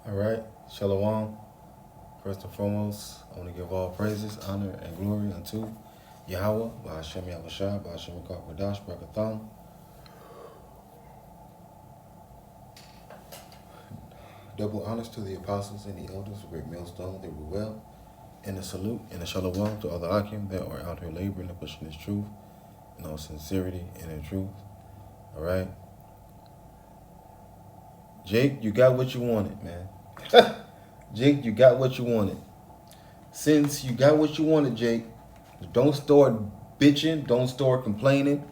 All right, Shalom. First and foremost, I want to give all praises, honor, and glory unto Yahweh, Ba'ashem Yahushua, Ba'ashem Kakwadash, Barakatham. Double honors to the apostles and the elders, of great millstone, they were well. And a salute and a shalom to all the Akim that are out here laboring and pushing this truth in all sincerity and in truth. All right. Jake, you got what you wanted, man. Jake, you got what you wanted. Since you got what you wanted, Jake, don't start bitching, don't start complaining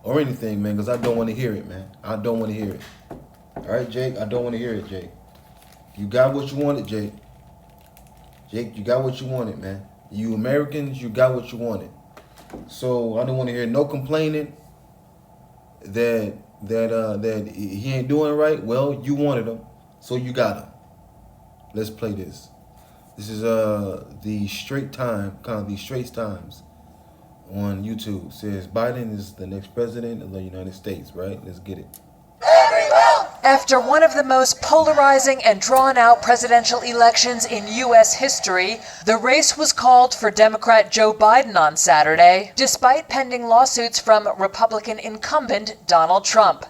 or anything, man, because I don't want to hear it, man. I don't want to hear it. All right, Jake, I don't want to hear it, Jake. You got what you wanted, Jake. Jake, you got what you wanted, man. You Americans, you got what you wanted. So I don't want to hear no complaining that he ain't doing right. Well, you wanted him, so you got him. Let's play this. This is the Straight Time, kind of the Straits Times on YouTube. It says Biden is the next president of the United States, right? Let's get it. After one of the most polarizing and drawn-out presidential elections in U.S. history, the race was called for Democrat Joe Biden on Saturday, despite pending lawsuits from Republican incumbent Donald Trump.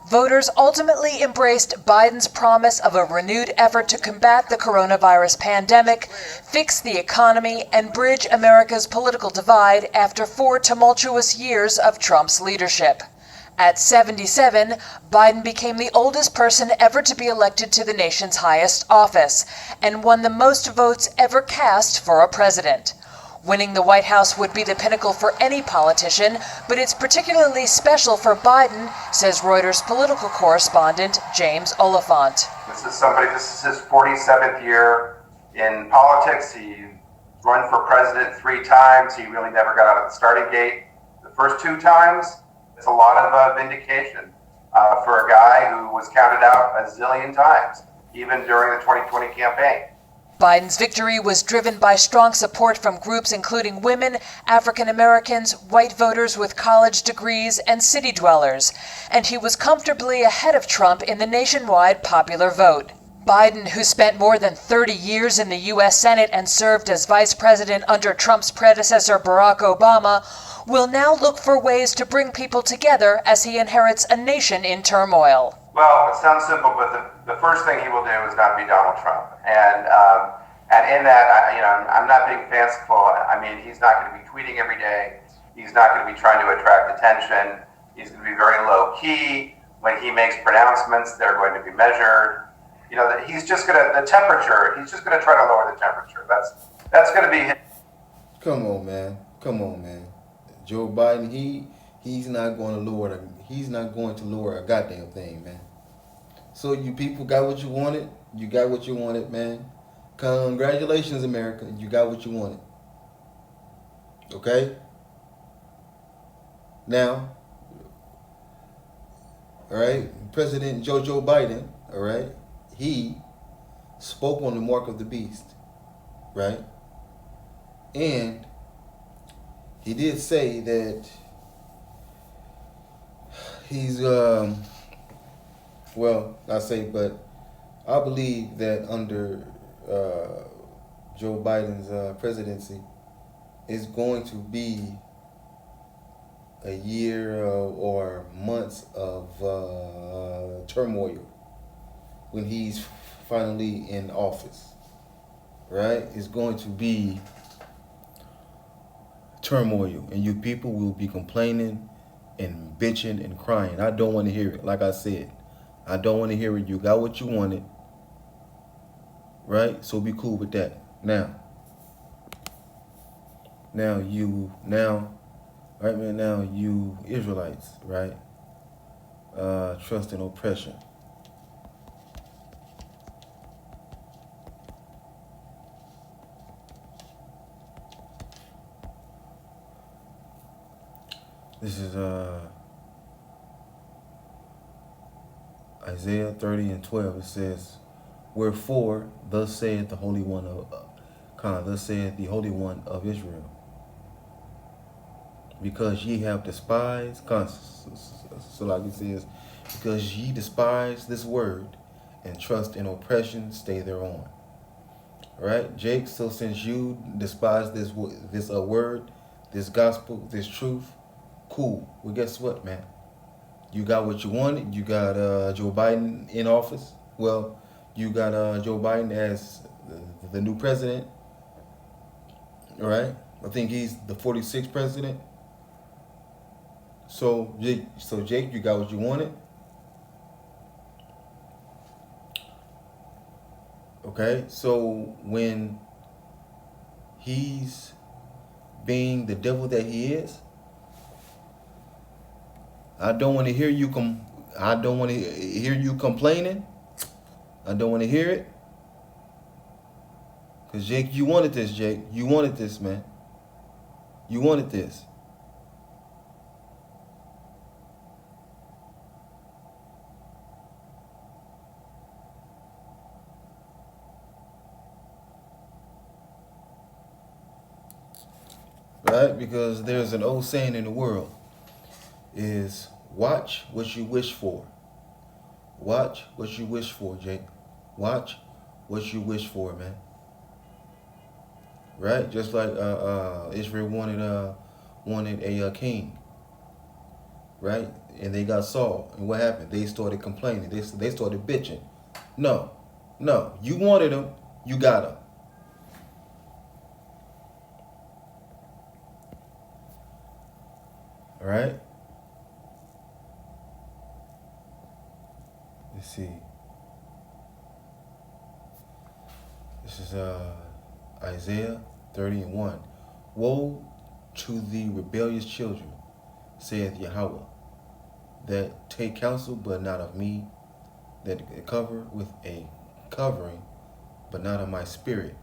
Voters ultimately embraced Biden's promise of a renewed effort to combat the coronavirus pandemic, fix the economy, and bridge America's political divide after 4 tumultuous years of Trump's leadership. At 77, Biden became the oldest person ever to be elected to the nation's highest office and won the most votes ever cast for a president. Winning the White House would be the pinnacle for any politician, but it's particularly special for Biden, says Reuters political correspondent James Oliphant. This is his 47th year in politics. He run for president 3 times. He really never got out of the starting gate. The first 2 times, it's a lot of vindication for a guy who was counted out a zillion times, even during the 2020 campaign. Biden's victory was driven by strong support from groups including women, African Americans, white voters with college degrees, and city dwellers, and he was comfortably ahead of Trump in the nationwide popular vote. Biden, who spent more than 30 years in the U.S. Senate and served as vice president under Trump's predecessor Barack Obama, will now look for ways to bring people together as he inherits a nation in turmoil. Well, it sounds simple, but the first thing he will do is not be Donald Trump. And in that, I'm not being fanciful. I mean, he's not going to be tweeting every day. He's not going to be trying to attract attention. He's going to be very low key. When he makes pronouncements, they're going to be measured. He's just going to, the temperature, he's just going to try to lower the temperature. That's going to be him. Come on, man. Come on, man. Joe Biden, he's not going to lower a goddamn thing, man. So you people got what you wanted. You got what you wanted, man. Congratulations, America. You got what you wanted. Okay? Now, all right, President Joe Biden, all right, he spoke on the mark of the beast, right? And he did say that he's, I believe that under Joe Biden's presidency is going to be a year or months of turmoil when he's finally in office, right? It's going to be turmoil, and you people will be complaining and bitching and crying. I don't want to hear it. Like I said, I don't want to hear it. You got what you wanted, right? So be cool with that. Now you Israelites, right? Trust in oppression. This is Isaiah 30:12. It says, "Wherefore, thus saith the Holy One of Israel, because ye have despised," so like it says, because ye despise this word, and trust in oppression stay thereon. All right, Jake. So since you despise this word, this gospel, this truth, cool. Well, guess what, man? You got what you wanted. You got Joe Biden in office. Well, you got Joe Biden as the new president. All right. I think he's the 46th president. So Jake, you got what you wanted. Okay. So when he's being the devil that he is, I don't want to hear you I don't want to hear you complaining. I don't want to hear it. Cause Jake, you wanted this, Jake. You wanted this, man. You wanted this. Right? Because there's an old saying in the world is watch what you wish for. Watch what you wish for, Jake. Watch what you wish for, man. Right? Just like Israel wanted a king, right? And they got Saul, and what happened? They started complaining. They started bitching. No, you wanted him, you got him. All right. Let's see. This is Isaiah 30:1. Woe to the rebellious children, saith Yahweh, that take counsel but not of me, that cover with a covering but not of my spirit,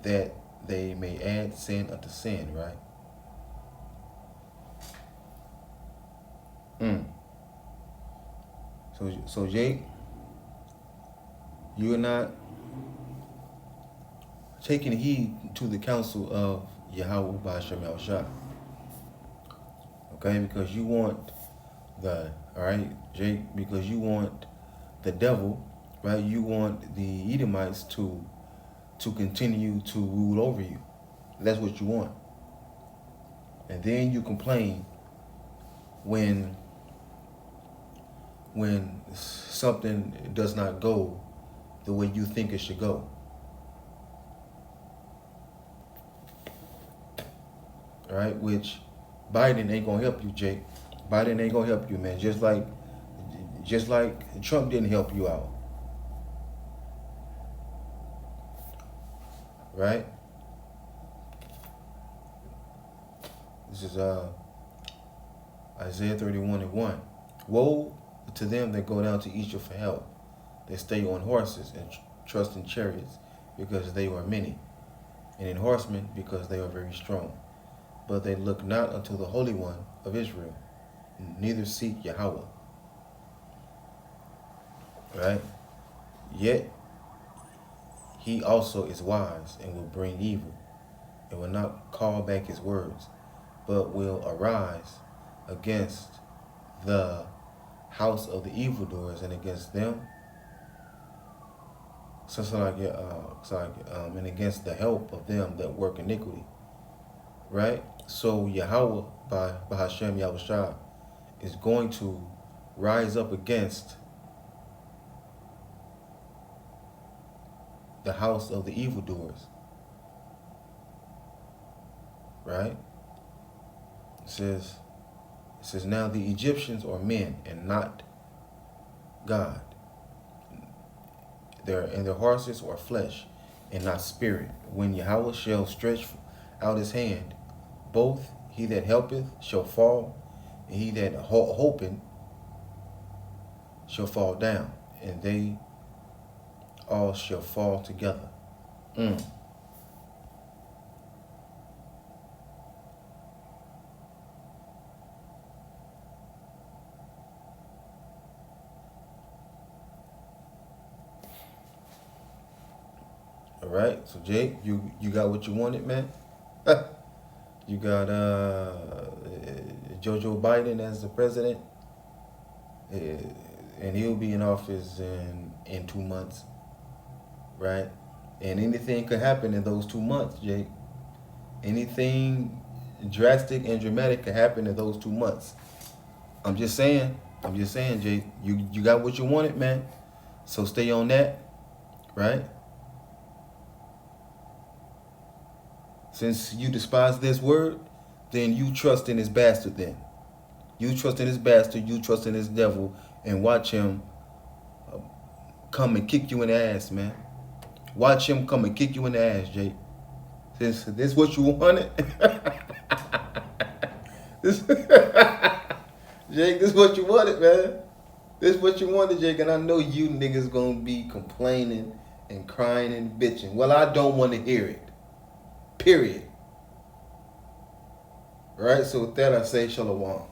that they may add sin unto sin, right? So Jake, you are not taking heed to the counsel of Yahweh Ba'ashem Yahushua. Okay, because you want Jake, because you want the devil, right? You want the Edomites to continue to rule over you. That's what you want. And then you complain when something does not go the way you think it should go. All right, which Biden ain't gonna help you, Jake. Biden ain't gonna help you, man. Just like Trump didn't help you out. Right? This is Isaiah 31:1. Woe to them that go down to Egypt for help. They stay on horses and trust in chariots because they are many, and in horsemen because they are very strong. But they look not unto the Holy One of Israel, neither seek Yahweh. Right? Yet he also is wise and will bring evil, and will not call back his words, but will arise against the house of the evildoers and against them, and against the help of them that work iniquity. Right? So Yahweh by Hashem Yahushua is going to rise up against the house of the evildoers. Right? It says now the Egyptians are men and not God. And their horses are flesh and not spirit. When Yahweh shall stretch out his hand, both he that helpeth shall fall, and he that hoping shall fall down, and they all shall fall together. All right, so Jake, you got what you wanted, man. You got Joe Biden as the president. and he'll be in office in 2 months, right? And anything could happen in those 2 months, Jake. Anything drastic and dramatic could happen in those 2 months. I'm just saying, Jake. You got what you wanted, man. So stay on that, right? Since you despise this word, then you trust in this bastard then. You trust in this bastard, you trust in this devil, and watch him come and kick you in the ass, man. Watch him come and kick you in the ass, Jake. Since this what you wanted. this, Jake, this what you wanted, man. This what you wanted, Jake, and I know you niggas gonna be complaining and crying and bitching. Well, I don't want to hear it. Period. Right? So with that, I say shalom.